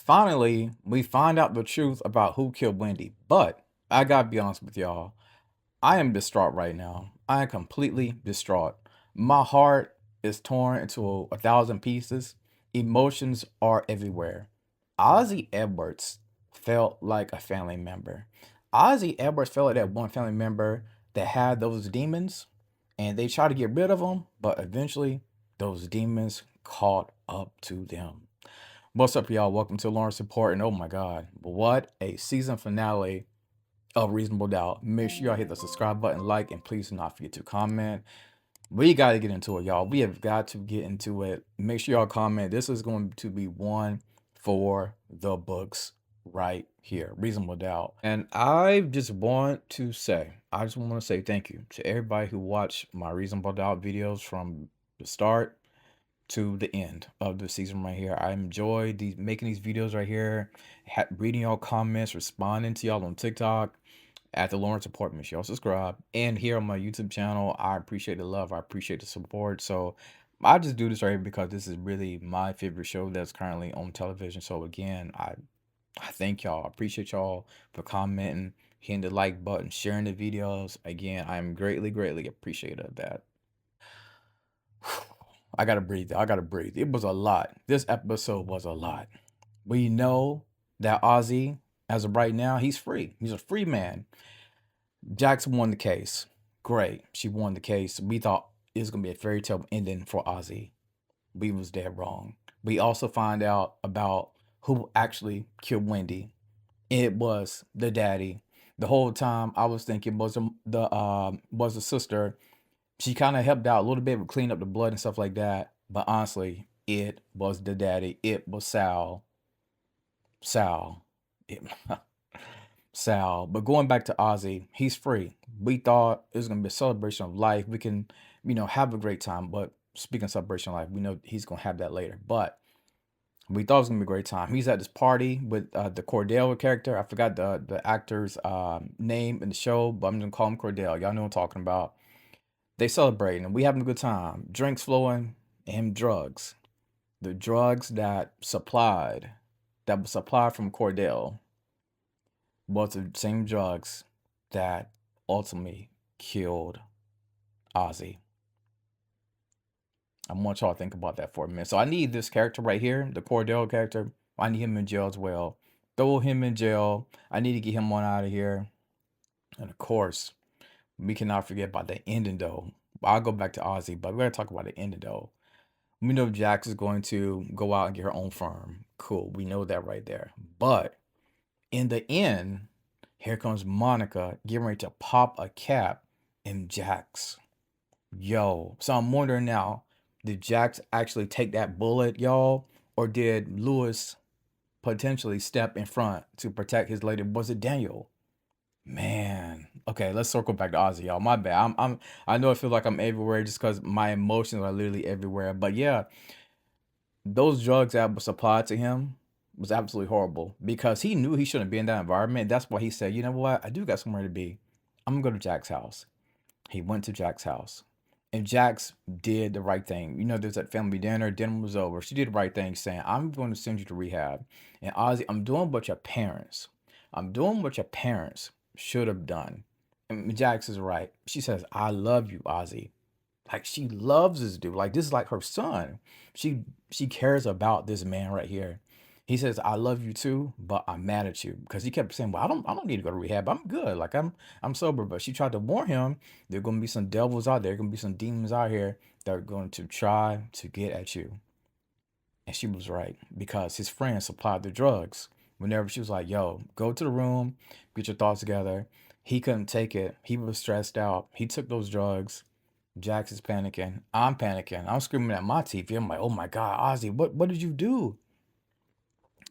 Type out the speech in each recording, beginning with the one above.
Finally, we find out the truth about who killed Wendy. But I gotta be honest with y'all. I am distraught right now. I am completely distraught. My heart is torn into a thousand pieces. Emotions are everywhere. Ozzy Edwards felt like a family member. Ozzy Edwards felt like that one family member that had those demons, and they tried to get rid of them, but eventually those demons caught up to them. What's up, y'all? Welcome to Lawrence Support. And oh my God, what a season finale of Reasonable Doubt. Make sure y'all hit the subscribe button, like, and please do not forget to comment. We got to get into it, y'all. We have got to get into it. Make sure y'all comment. This is going to be one for the books right here. Reasonable Doubt. And I just want to say, thank you to everybody who watched my Reasonable Doubt videos from the start to the end of the season right here. I enjoy these making these videos right here, reading y'all comments, responding to y'all on TikTok at the Lawrence Apartment. Y'all subscribe, and here on my YouTube channel, I appreciate the love, I appreciate the support. So I just do this right here because this is really my favorite show that's currently on television. So again, I thank y'all. I appreciate y'all for commenting, hitting the like button, sharing the videos. Again, I'm greatly appreciative of that. I gotta breathe. I gotta breathe. It was a lot. This episode was a lot. We know that Ozzy, as of right now, he's free. He's a free man. Jackson won the case. Great. She won the case. We thought it was gonna be a fairy tale ending for Ozzy. We was dead wrong. We also find out about who actually killed Wendy. It was the daddy. The whole time I was thinking was the sister. She kind of helped out a little bit with cleaning up the blood and stuff like that. But honestly, it was the daddy. It was Sal. Sal. It, Sal. But going back to Ozzy, he's free. We thought it was gonna be a celebration of life. We can, have a great time. But speaking of celebration of life, we know he's gonna have that later. But we thought it was gonna be a great time. He's at this party with the Cordell character. I forgot the actor's name in the show, but I'm gonna call him Cordell. Y'all know what I'm talking about. They celebrating and we having a good time. Drinks flowing and drugs. The drugs that was supplied from Cordell was the same drugs that ultimately killed Ozzy. I want y'all to think about that for a minute. So I need this character right here, the Cordell character. I need him in jail as well. Throw him in jail. I need to get him on out of here. And of course, we cannot forget about the ending though. I'll go back to Ozzy, but we're gonna talk about the ending though. We know Jax is going to go out and get her own firm. Cool. We know that right there. But in the end, here comes Monica getting ready to pop a cap in Jax. Yo. So I'm wondering now, did Jax actually take that bullet, y'all? Or did Lewis potentially step in front to protect his lady? Was it Daniel? Man. Okay, let's circle back to Ozzy, y'all. My bad. I know it feels like I'm everywhere just because my emotions are literally everywhere. But yeah, those drugs that were supplied to him was absolutely horrible because he knew he shouldn't be in that environment. That's why he said, you know what? I do got somewhere to be. I'm gonna go to Jack's house. He went to Jack's house. And Jax did the right thing. You know, there's that family dinner. Dinner was over. She did the right thing, saying, I'm going to send you to rehab. And Ozzy, I'm doing what your parents should have done. And Jax is right. She says, I love you, Ozzy. Like she loves this dude. Like this is like her son. She cares about this man right here. He says, "I love you too, but I'm mad at you," because he kept saying, "Well, I don't need to go to rehab. I'm good. Like I'm sober." But she tried to warn him. There are going to be some devils out there. Going to be some demons out here that are going to try to get at you. And she was right because his friend supplied the drugs. Whenever she was like, "Yo, go to the room, get your thoughts together." He couldn't take it. He was stressed out. He took those drugs. Jax is panicking. I'm panicking. I'm screaming at my TV. I'm like, oh my God, Ozzy, what did you do?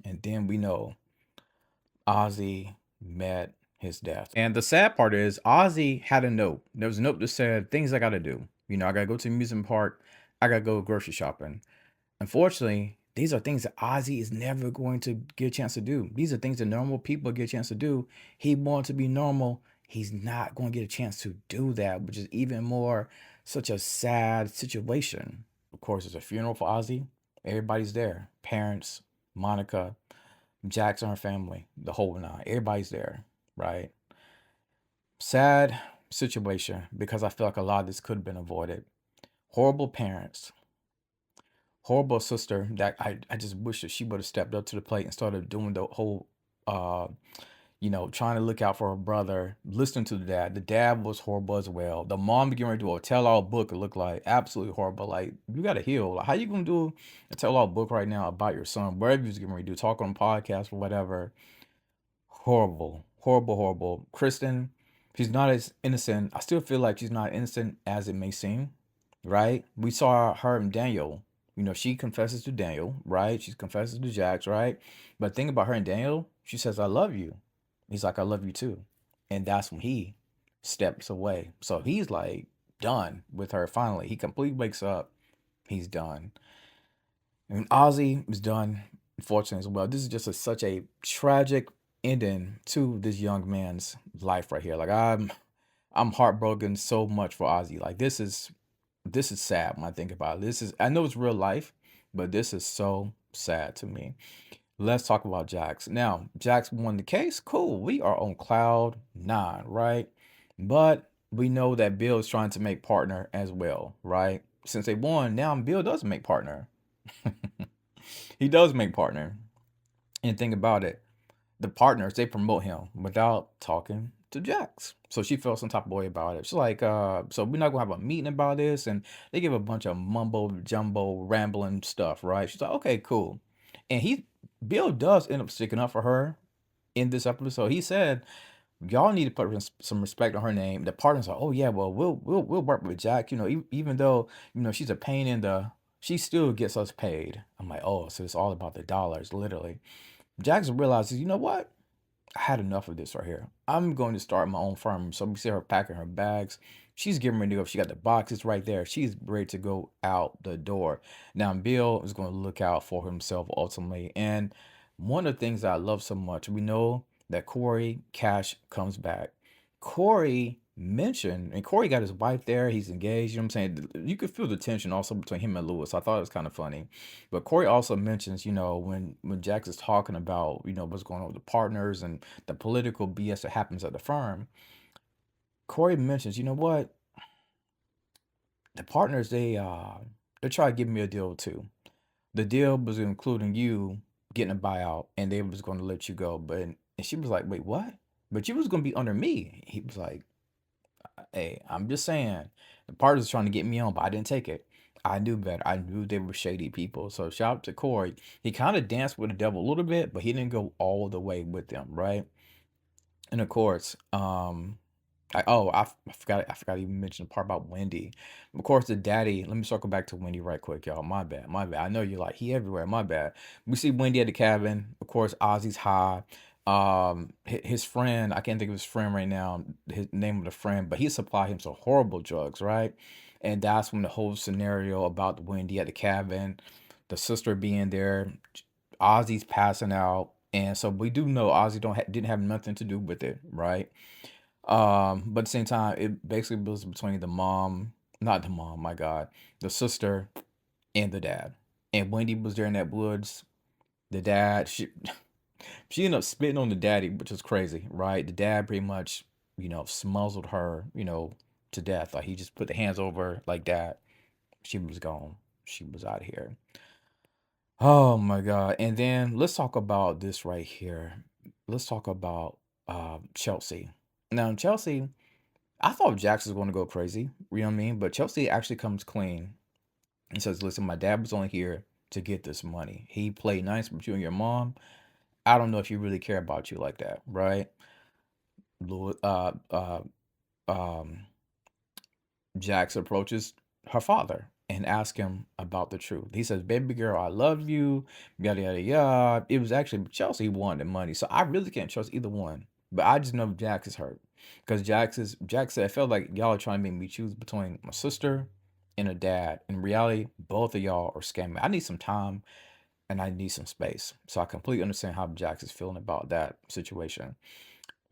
And then we know Ozzy met his death. And the sad part is Ozzy had a note. There was a note that said things I gotta do. I gotta go to the amusement park. I gotta go grocery shopping. Unfortunately, these are things that Ozzy is never going to get a chance to do. These are things that normal people get a chance to do. He wants to be normal. He's not going to get a chance to do that, which is even more such a sad situation. Of course, it's a funeral for Ozzy. Everybody's there. Parents, Monica, Jax and her family, the whole nine, everybody's there, right? Sad situation because I feel like a lot of this could have been avoided. Horrible parents, horrible sister that I just wish that she would have stepped up to the plate and started doing the whole uh trying to look out for her brother, listening to the dad. The dad was horrible as well. The mom getting ready to do a tell-all book, it looked like absolutely horrible. Like, you gotta heal. Like, how you gonna do a tell-all book right now about your son? Whatever he's getting ready to do, talk on podcast or whatever. Horrible, horrible, horrible. Kristen, she's not as innocent. I still feel like she's not innocent as it may seem, right? We saw her and Daniel. She confesses to Daniel, right? She confesses to Jax, right? But think about her and Daniel. She says, "I love you." He's like, "I love you too," and that's when he steps away. So he's like done with her. Finally, he completely wakes up. He's done. And Ozzy is done, unfortunately, as well. This is just such a tragic ending to this young man's life right here. Like, I'm heartbroken so much for Ozzy. Like, this is sad when I think about it. I know it's real life, but this is so sad to me. Let's talk about Jax. Now, Jax won the case. Cool. We are on cloud nine, right? But we know that Bill is trying to make partner as well, right? Since they won, now Bill does make partner. He does make partner. And think about it, the partners they promote him without talking to Jax. So she felt some type of way about it. She's like, so we're not gonna have a meeting about this, and they give a bunch of mumbo jumbo rambling stuff, right? She's like, okay, cool. And Bill does end up sticking up for her in this episode. He said, y'all need to put some respect on her name. The partners are, oh yeah, well we'll work with Jack. Even though she's a pain in the, she still gets us paid. I'm like, oh, so it's all about the dollars, literally. Jackson realizes, you know what? I had enough of this right here. I'm going to start my own firm. So we see her packing her bags. She's getting ready to go. She got the boxes right there. She's ready to go out the door. Now, Bill is going to look out for himself ultimately. And one of the things that I love so much, we know that Corey Cash comes back. Corey mentioned, and Corey got his wife there. He's engaged. You know what I'm saying? You could feel the tension also between him and Lewis. I thought it was kind of funny. But Corey also mentions, when Jax is talking about, what's going on with the partners and the political BS that happens at the firm, Corey mentions, you know what? The partners, they try to give me a deal too. The deal was including you getting a buyout, and they was going to let you go. And she was like, wait, what? But you was going to be under me. He was like, hey, I'm just saying, the partners was trying to get me on, but I didn't take it. I knew better. I knew they were shady people. So shout out to Corey. He kind of danced with the devil a little bit, but he didn't go all the way with them, right? And of course, I forgot to even mention the part about Wendy. Of course, the daddy. Let me circle back to Wendy right quick, y'all. My bad, my bad. I know you're like he everywhere. My bad. We see Wendy at the cabin. Of course, Ozzy's high. His friend, I can't think of his friend right now. His name of the friend, but he supplied him some horrible drugs, right? And that's when the whole scenario about Wendy at the cabin, the sister being there, Ozzy's passing out, and so we do know Ozzy didn't have nothing to do with it, right? But at the same time, it basically was between the mom, not the mom, my God, the sister and the dad. And Wendy was there in that woods. The dad, she ended up spitting on the daddy, which is crazy, right? The dad pretty much, smuzzled her, to death. Like he just put the hands over her like that. She was gone. She was out of here. Oh my God. And then let's talk about this right here. Let's talk about Chelsea. Now, Chelsea, I thought Jax was going to go crazy, you know what I mean? But Chelsea actually comes clean and says, listen, my dad was only here to get this money. He played nice with you and your mom. I don't know if he really care about you like that, right? Lou- Uh, uh, um, Jax approaches her father and asks him about the truth. He says, baby girl, I love you, yada, yada, yada. It was actually Chelsea who wanted the money. So I really can't trust either one. But I just know Jax is hurt. Because Jax said, I felt like y'all are trying to make me choose between my sister and a dad. In reality, both of y'all are scamming. I need some time and I need some space. So I completely understand how Jax is feeling about that situation.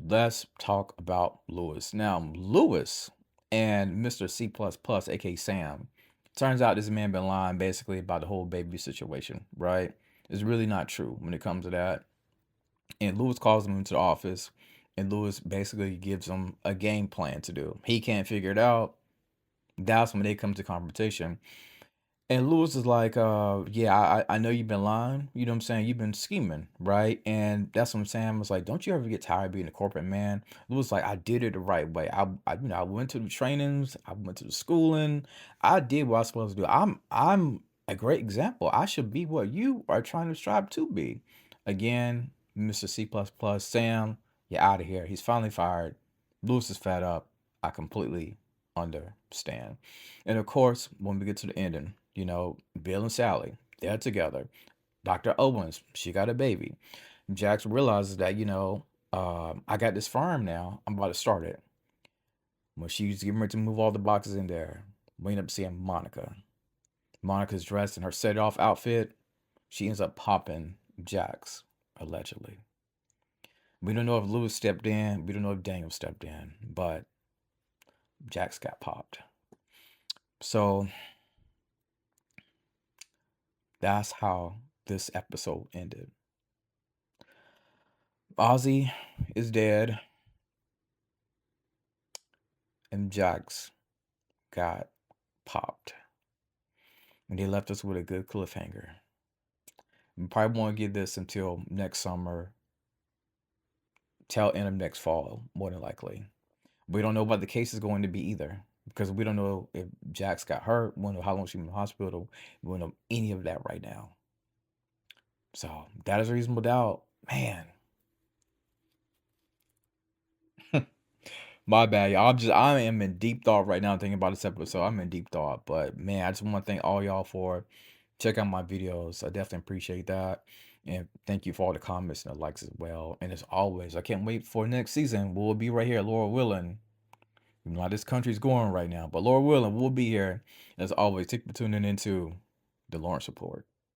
Let's talk about Lewis. Now, Lewis and Mr. C plus plus, aka Sam. Turns out this man been lying basically about the whole baby situation, right? It's really not true when it comes to that. And Lewis calls him into the office, and Lewis basically gives him a game plan to do. He can't figure it out. That's when they come to confrontation. And Lewis is like, yeah, I know you've been lying. You know what I'm saying? You've been scheming, right? And that's what I'm saying. I was like, don't you ever get tired of being a corporate man? Lewis like, I did it the right way. I went to the trainings. I went to the schooling. I did what I was supposed to do. I'm a great example. I should be what you are trying to strive to be. Again, Mr. C++, Sam, you're out of here. He's finally fired. Lewis is fed up. I completely understand. And of course, when we get to the ending, Bill and Sally, they're together. Dr. Owens, she got a baby. Jax realizes that, I got this farm now. I'm about to start it. When she's getting ready to move all the boxes in there, we end up seeing Monica. Monica's dressed in her set off outfit. She ends up popping Jax, allegedly. We don't know if Lewis stepped in. We don't know if Daniel stepped in, but Jax got popped. So that's how this episode ended. Ozzie is dead, and Jax got popped. And they left us with a good cliffhanger. We probably won't get this until next summer, till end of next fall, more than likely. We don't know what the case is going to be either, because we don't know if Jax got hurt. We don't know how long she's in the hospital. We don't know any of that right now. So that is a reasonable doubt. Man, my bad, y'all. I am in deep thought right now thinking about this episode. I'm in deep thought, but man, I just want to thank all y'all for checking out my videos. I definitely appreciate that, and thank you for all the comments and the likes as well. And as always, I can't wait for next season. We'll be right here, Laura willing. You know how this country's going right now, but Laura willing, we'll be here. As always, thank you for tuning into the Lawrence Report.